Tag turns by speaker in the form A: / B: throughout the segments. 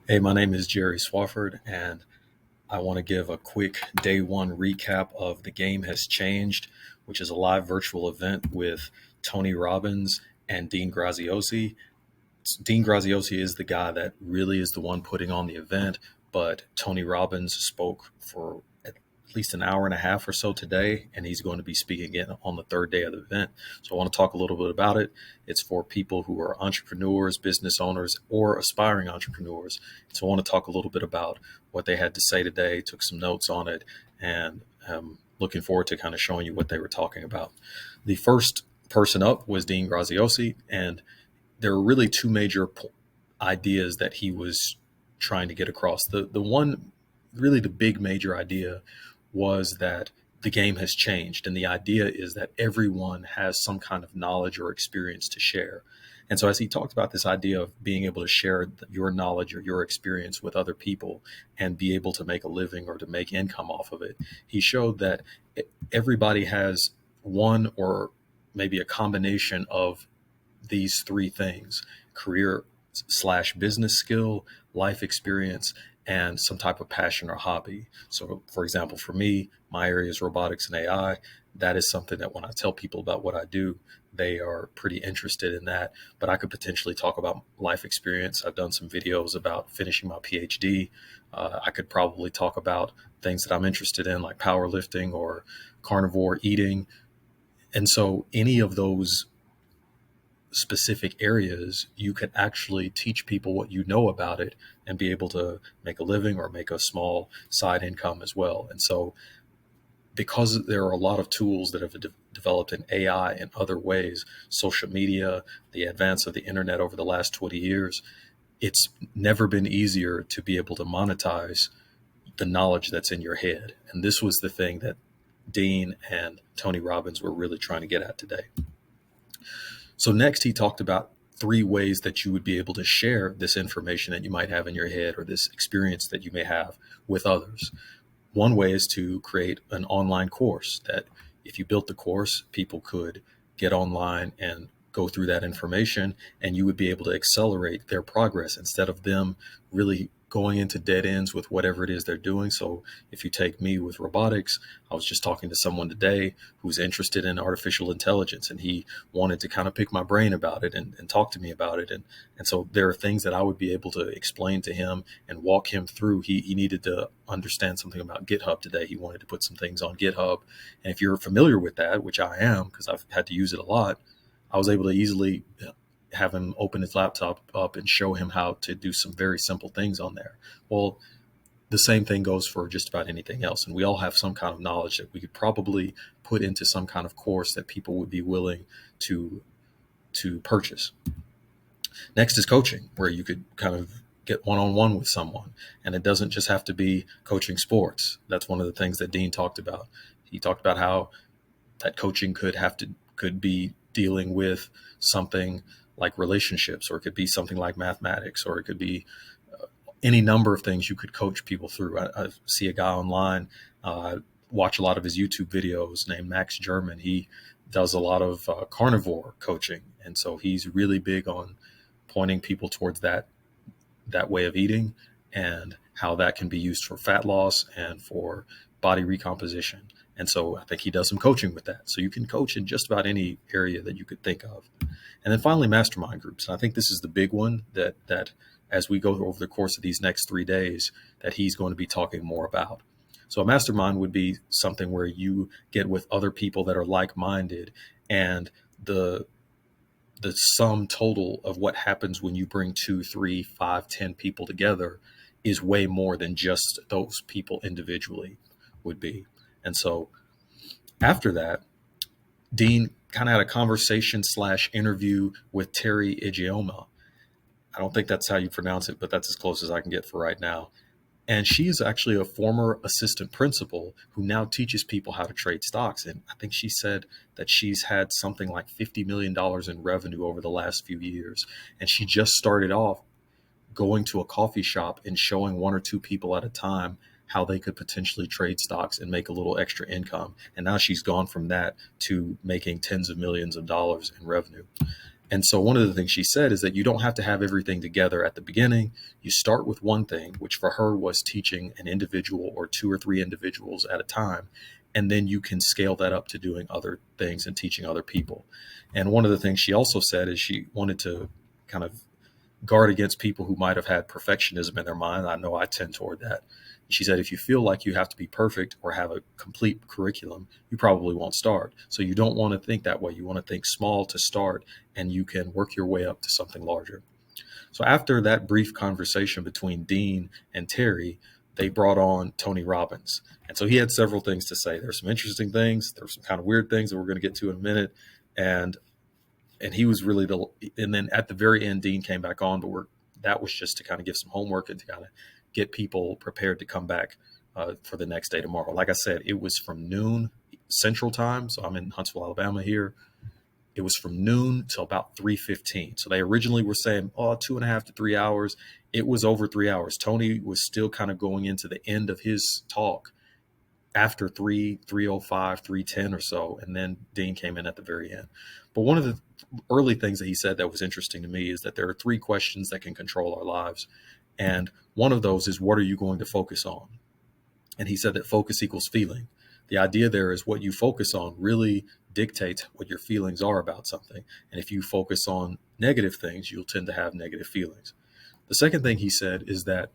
A: Hey, my name is Jerry Swafford, and I want to give a quick day one recap of The Game Has Changed, which is a live virtual event with Tony Robbins and Dean Graziosi. Dean Graziosi is the guy that really is the one putting on the event, but Tony Robbins spoke for at least an hour and a half or so today, and he's going to be speaking again on the third day of the event. So I want to talk a little bit about it. It's for people who are entrepreneurs, business owners, or aspiring entrepreneurs. So I want to talk a little bit about what they had to say today, took some notes on it, and looking forward to kind of showing you what they were talking about. The first person up was Dean Graziosi, and there are really two major ideas that he was trying to get across. The one, really the big major idea, was that the game has changed, and the idea is that everyone has some kind of knowledge or experience to share. And so, as he talked about this idea of being able to share your knowledge or your experience with other people and be able to make a living or to make income off of it, he showed that everybody has one or maybe a combination of these three things: career slash business skill, life experience, and some type of passion or hobby. So, for example, for me, my area is robotics and AI. That is something that when I tell people about what I do, they are pretty interested in that. But I could potentially talk about life experience. I've done some videos about finishing my PhD. I could probably talk about things that I'm interested in, like powerlifting or carnivore eating. And so, any of those specific areas, you can actually teach people what you know about it and be able to make a living or make a small side income as well. And so, because there are a lot of tools that have developed in AI and other ways, social media, the advance of the internet over the last 20 years, it's never been easier to be able to monetize the knowledge that's in your head. And this was the thing that Dean and Tony Robbins were really trying to get at today. So next, he talked about three ways that you would be able to share this information that you might have in your head or this experience that you may have with others. One way is to create an online course that if you built the course, people could get online and go through that information, and you would be able to accelerate their progress instead of them really going into dead ends with whatever it is they're doing. So if you take me with robotics, I was just talking to someone today who's interested in artificial intelligence, and he wanted to kind of pick my brain about it and talk to me about it. And so there are things that I would be able to explain to him and walk him through. He needed to understand something about GitHub today. He wanted to put some things on GitHub. And if you're familiar with that, which I am because I've had to use it a lot, I was able to easily have him open his laptop up and show him how to do some very simple things on there. Well, the same thing goes for just about anything else. And we all have some kind of knowledge that we could probably put into some kind of course that people would be willing to purchase. Next is coaching, where you could kind of get one-on-one with someone. And it doesn't just have to be coaching sports. That's one of the things that Dean talked about. He talked about how that coaching could be dealing with something like relationships, or it could be something like mathematics, or it could be any number of things you could coach people through. I see a guy online, watch a lot of his YouTube videos, named Max German. He does a lot of carnivore coaching. And so he's really big on pointing people towards that way of eating and how that can be used for fat loss and for body recomposition. And so I think he does some coaching with that. So you can coach in just about any area that you could think of. And then finally, mastermind groups. And I think this is the big one that as we go over the course of these next 3 days, that he's going to be talking more about. So a mastermind would be something where you get with other people that are like-minded, and the sum total of what happens when you bring 2, 3, 5, 10 people together is way more than just those people individually would be. And so after that, Dean kind of had a conversation / interview with Terry Ijeoma. I don't think that's how you pronounce it, but that's as close as I can get for right now. And she is actually a former assistant principal who now teaches people how to trade stocks. And I think she said that she's had something like $50 million in revenue over the last few years. And she just started off going to a coffee shop and showing one or two people at a time how they could potentially trade stocks and make a little extra income. And now she's gone from that to making tens of millions of dollars in revenue. And so one of the things she said is that you don't have to have everything together at the beginning. You start with one thing, which for her was teaching an individual or two or three individuals at a time. And then you can scale that up to doing other things and teaching other people. And one of the things she also said is she wanted to kind of guard against people who might have had perfectionism in their mind. I know I tend toward that. She said, if you feel like you have to be perfect or have a complete curriculum, you probably won't start. So you don't want to think that way. You want to think small to start, and you can work your way up to something larger. So after that brief conversation between Dean and Terry, they brought on Tony Robbins. And so he had several things to say. There's some interesting things. There's some kind of weird things that we're going to get to in a minute. And he was really and then at the very end, Dean came back on, but that was just to kind of give some homework and to kind of get people prepared to come back for the next day tomorrow. Like I said, it was from noon Central Time. So I'm in Huntsville, Alabama here. It was from noon till about 3:15. So they originally were saying, 2.5 to 3 hours. It was over 3 hours. Tony was still kind of going into the end of his talk after 3:05, 3:10 or so. And then Dean came in at the very end. But one of the early things that he said that was interesting to me is that there are three questions that can control our lives. And one of those is, what are you going to focus on? And he said that focus equals feeling. The idea there is what you focus on really dictates what your feelings are about something. And if you focus on negative things, you'll tend to have negative feelings. The second thing he said is that,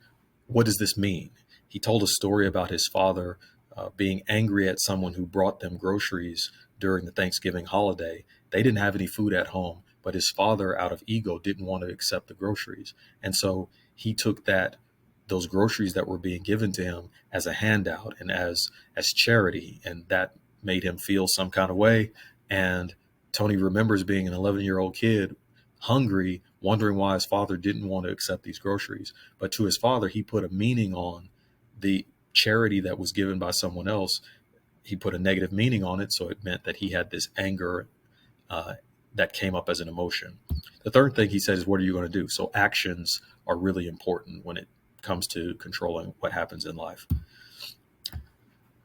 A: what does this mean? He told a story about his father being angry at someone who brought them groceries during the Thanksgiving holiday. They didn't have any food at home, but his father, out of ego, didn't want to accept the groceries. And so he took those groceries that were being given to him as a handout and as charity, and that made him feel some kind of way. And Tony remembers being an 11-year-old kid, hungry, wondering why his father didn't want to accept these groceries. But to his father, he put a meaning on the charity that was given by someone else. He put a negative meaning on it, so it meant that he had this anger that came up as an emotion. The third thing he said is, what are you going to do? So actions are really important when it comes to controlling what happens in life.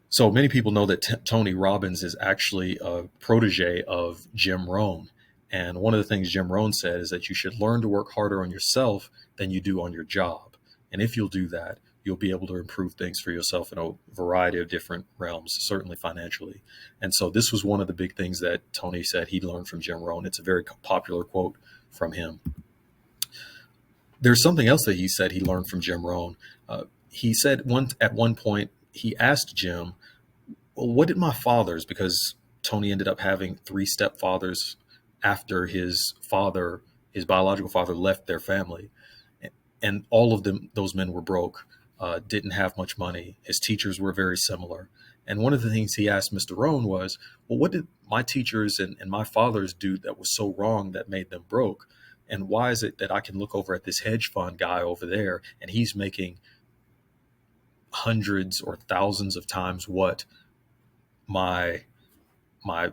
A: So many people know that Tony Robbins is actually a protege of Jim Rohn. And one of the things Jim Rohn said is that you should learn to work harder on yourself than you do on your job. And if you'll do that, you'll be able to improve things for yourself in a variety of different realms, certainly financially. And so this was one of the big things that Tony said he learned from Jim Rohn. It's a very popular quote from him. There's something else that he said he learned from Jim Rohn. He said at one point, he asked Jim, well, what did my fathers, because Tony ended up having 3 stepfathers after his biological father left their family. And all of them, those men were broke, didn't have much money. His teachers were very similar. And one of the things he asked Mr. Rohn was, well, what did my teachers and my fathers do that was so wrong that made them broke? And why is it that I can look over at this hedge fund guy over there and he's making hundreds or thousands of times what my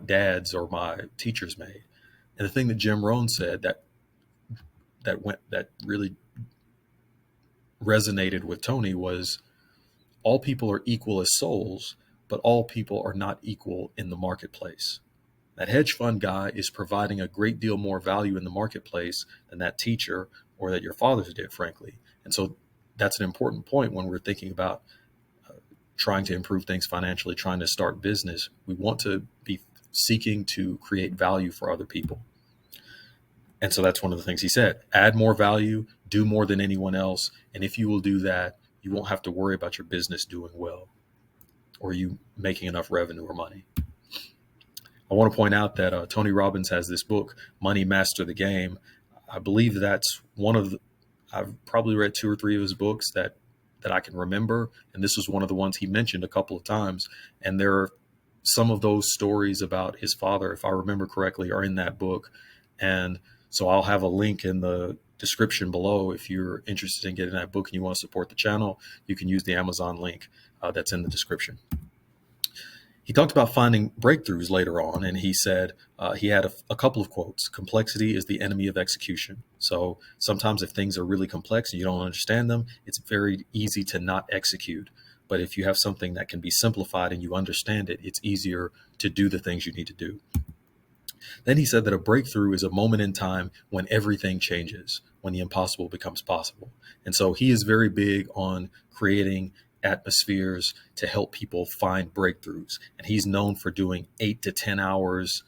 A: dads or my teachers made? And the thing that Jim Rohn said that really resonated with Tony was, all people are equal as souls, but all people are not equal in the marketplace. That hedge fund guy is providing a great deal more value in the marketplace than that teacher or that your fathers did, frankly. And so that's an important point when we're thinking about trying to improve things financially, trying to start business. We want to be seeking to create value for other people. And so that's one of the things he said. Add more value, do more than anyone else. And if you will do that, you won't have to worry about your business doing well or you making enough revenue or money. I want to point out that Tony Robbins has this book, Money Master the Game. I believe that's I've probably read 2 or 3 of his books that I can remember. And this was one of the ones he mentioned a couple of times. And there are some of those stories about his father, if I remember correctly, are in that book. And so I'll have a link in the description below. If you're interested in getting that book and you want to support the channel, you can use the Amazon link that's in the description. He talked about finding breakthroughs later on, and he said he had a couple of quotes. Complexity is the enemy of execution. So sometimes if things are really complex and you don't understand them, it's very easy to not execute. But if you have something that can be simplified and you understand it, it's easier to do the things you need to do. Then he said that a breakthrough is a moment in time when everything changes, when the impossible becomes possible. And so he is very big on creating atmospheres to help people find breakthroughs. And he's known for doing 8 to 10 hours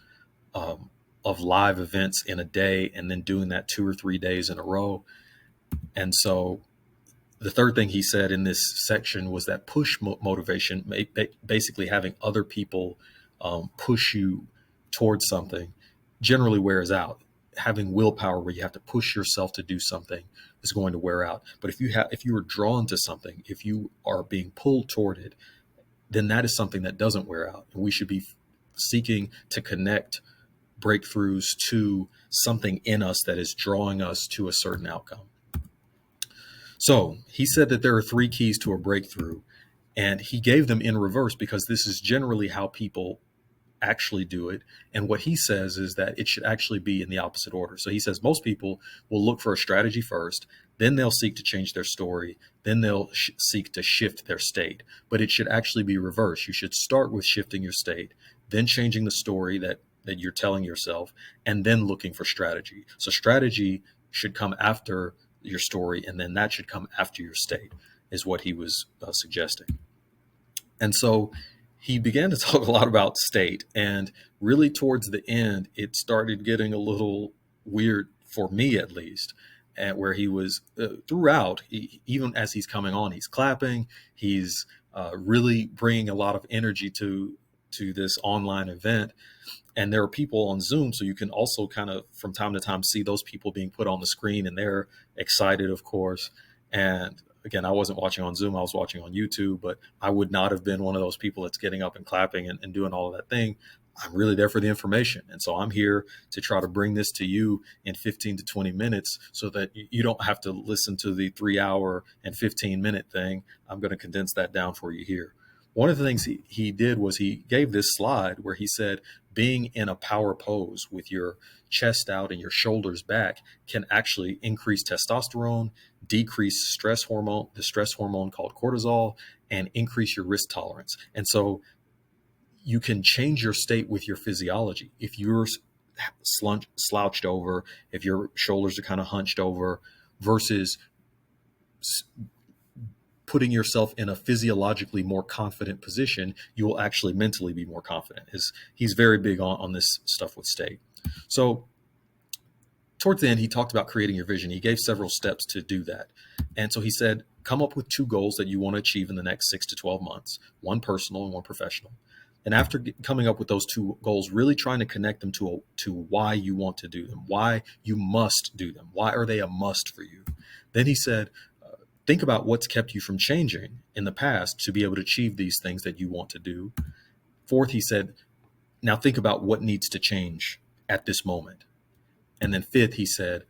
A: of live events in a day and then doing that 2 or 3 days in a row. And so the third thing he said in this section was that push motivation, basically having other people push you towards something, generally wears out. Having willpower where you have to push yourself to do something is going to wear out. But if you are drawn to something, if you are being pulled toward it, then that is something that doesn't wear out. And we should be seeking to connect breakthroughs to something in us that is drawing us to a certain outcome. So he said that there are 3 keys to a breakthrough, and he gave them in reverse because this is generally how people actually do it. And what he says is that it should actually be in the opposite order. So he says most people will look for a strategy first, then they'll seek to change their story, then they'll seek to shift their state. But it should actually be reversed. You should start with shifting your state, then changing the story that you're telling yourself, and then looking for strategy. So strategy should come after your story, and then that should come after your state, is what he was suggesting. And so he began to talk a lot about state, and really towards the end, it started getting a little weird for me, at least, where he was throughout, even as he's coming on, he's clapping, he's really bringing a lot of energy to this online event. And there are people on Zoom, so you can also kind of from time to time see those people being put on the screen, and they're excited, of course. And again, I wasn't watching on Zoom, I was watching on YouTube, but I would not have been one of those people that's getting up and clapping and doing all of that thing. I'm really there for the information. And so I'm here to try to bring this to you in 15 to 20 minutes so that you don't have to listen to the 3 hour and 15-minute thing. I'm going to condense that down for you here. One of the things he did was he gave this slide where he said being in a power pose with your chest out and your shoulders back can actually increase testosterone, decrease the stress hormone called cortisol, and increase your risk tolerance. And so you can change your state with your physiology. If you're slouched over, if your shoulders are kind of hunched over, versus putting yourself in a physiologically more confident position, you will actually mentally be more confident. He's very big on this stuff with state. So towards the end, he talked about creating your vision. He gave several steps to do that. And so he said, come up with 2 goals that you want to achieve in the next 6 to 12 months, one personal and one professional. And after coming up with those 2 goals, really trying to connect them to why you want to do them, why you must do them, why are they a must for you? Then he said, think about what's kept you from changing in the past to be able to achieve these things that you want to do. 4th, he said, now think about what needs to change at this moment. And then 5th, he said,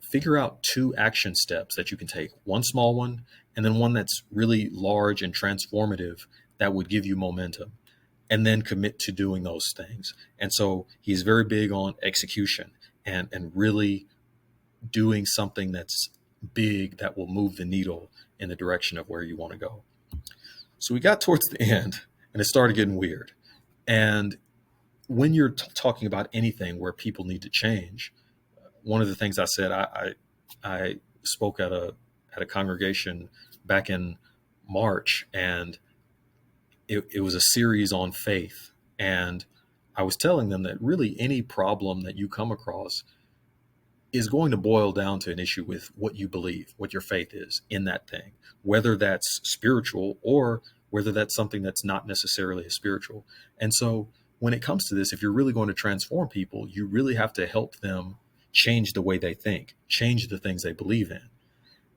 A: figure out 2 action steps that you can take, one small one, and then one that's really large and transformative that would give you momentum, and then commit to doing those things. And so he's very big on execution and really doing something that's big that will move the needle in the direction of where you want to go. So we got towards the end and it started getting weird. And when you're talking about anything where people need to change, one of the things I said, I spoke at a congregation back in March, and it was a series on faith. And I was telling them that really any problem that you come across is going to boil down to an issue with what you believe, what your faith is in that thing, whether that's spiritual or whether that's something that's not necessarily a spiritual. And so when it comes to this, if you're really going to transform people, you really have to help them change the way they think, change the things they believe in.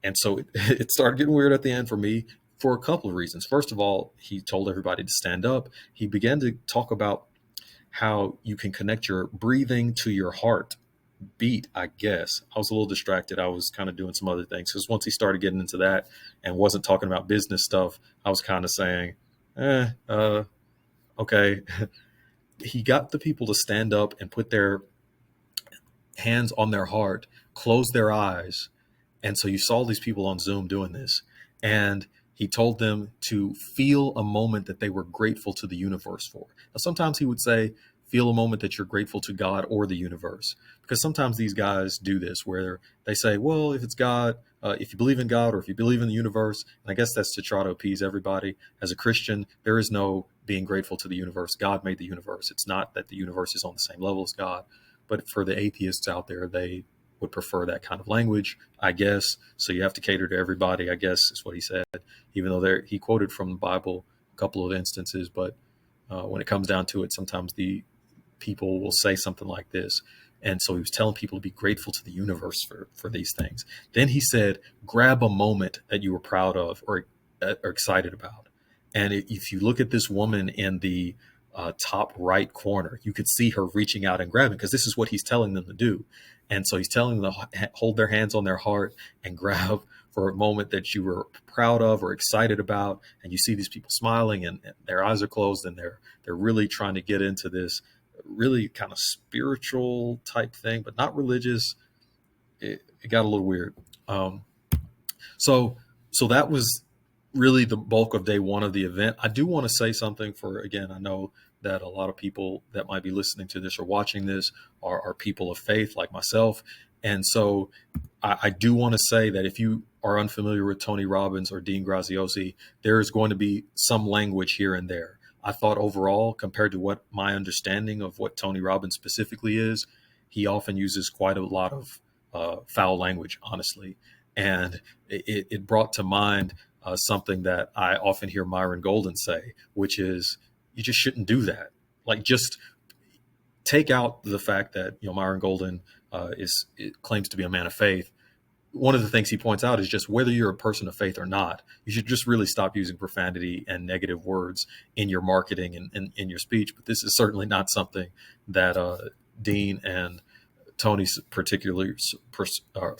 A: And so it started getting weird at the end for me for a couple of reasons. First of all, he told everybody to stand up. He began to talk about how you can connect your breathing to your heart beat, I guess. I was a little distracted. I was kind of doing some other things. Because once he started getting into that and wasn't talking about business stuff, I was kind of saying, okay. He got the people to stand up and put their hands on their heart, close their eyes. And so you saw these people on Zoom doing this. And he told them to feel a moment that they were grateful to the universe for. Now, sometimes he would say, feel a moment that you're grateful to God or the universe. Because sometimes these guys do this where they say, well, if it's God, if you believe in God or if you believe in the universe, and I guess that's to try to appease everybody. As a Christian, there is no being grateful to the universe. God made the universe. It's not that the universe is on the same level as God. But for the atheists out there, they would prefer that kind of language, I guess. So you have to cater to everybody, I guess, is what he said, even though he quoted from the Bible a couple of instances. But when it comes down to it, sometimes the people will say something like this. And so he was telling people to be grateful to the universe for these things. Then he said, grab a moment that you were proud of or excited about. And if you look at this woman in the top right corner, you could see her reaching out and grabbing, because this is what he's telling them to do. And so he's telling them to hold their hands on their heart and grab for a moment that you were proud of or excited about. And you see these people smiling and their eyes are closed and they're really trying to get into this really kind of spiritual type thing, but not religious. It got a little weird. So that was really the bulk of day one of the event. I do want to say something again, I know that a lot of people that might be listening to this or watching this are people of faith like myself. And so I do want to say that if you are unfamiliar with Tony Robbins or Dean Graziosi, there is going to be some language here and there. I thought overall, compared to what my understanding of what Tony Robbins specifically is, he often uses quite a lot of foul language, honestly. And it brought to mind something that I often hear Myron Golden say, which is you just shouldn't do that. Like, just take out the fact that Myron Golden claims to be a man of faith. One of the things he points out is just whether you're a person of faith or not, you should just really stop using profanity and negative words in your marketing and in your speech. But this is certainly not something that Dean and Tony particularly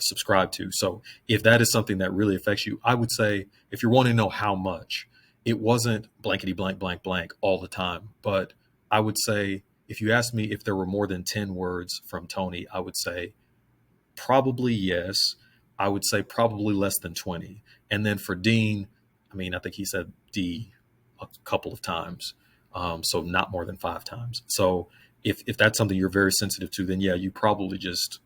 A: subscribe to. So if that is something that really affects you, I would say, if you're wanting to know how much, it wasn't blankety blank blank blank all the time. But I would say, if you asked me if there were more than 10 words from Tony, I would say probably yes. I would say probably less than 20. And then for Dean, I think he said D a couple of times. So not more than 5 times. So if that's something you're very sensitive to, then yeah, you probably just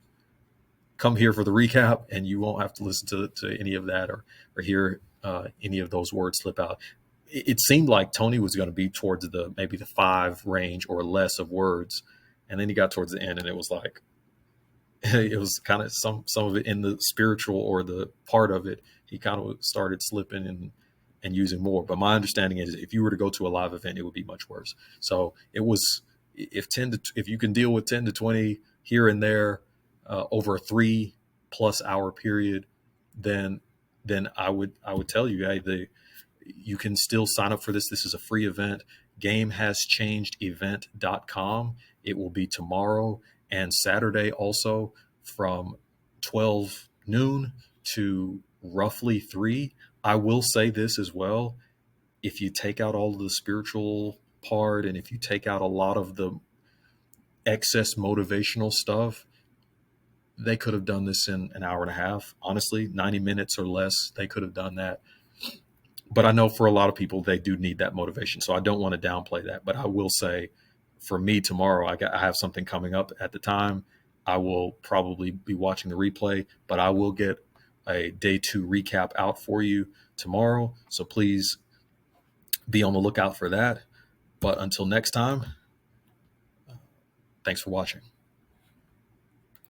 A: come here for the recap and you won't have to listen to any of that or hear any of those words slip out. It seemed like Tony was going to be towards maybe the 5 range or less of words. And then he got towards the end and it was like, it was kind of some of it in the spiritual or the part of it, he kind of started slipping and using more. But my understanding is if you were to go to a live event, it would be much worse. So it was, if you can deal with 10 to 20 here and there over a 3+ hour period, then I would tell you, hey, you can still sign up for this. This is a free event. GameHasChangedEvent.com. It will be tomorrow and Saturday also from 12 noon to roughly 3. I will say this as well. If you take out all of the spiritual part and if you take out a lot of the excess motivational stuff, they could have done this in an hour and a half. Honestly, 90 minutes or less, they could have done that. But I know for a lot of people, they do need that motivation. So I don't want to downplay that. But I will say, for me tomorrow, I have something coming up at the time. I will probably be watching the replay, but I will get a day 2 recap out for you tomorrow. So please be on the lookout for that. But until next time, thanks for watching.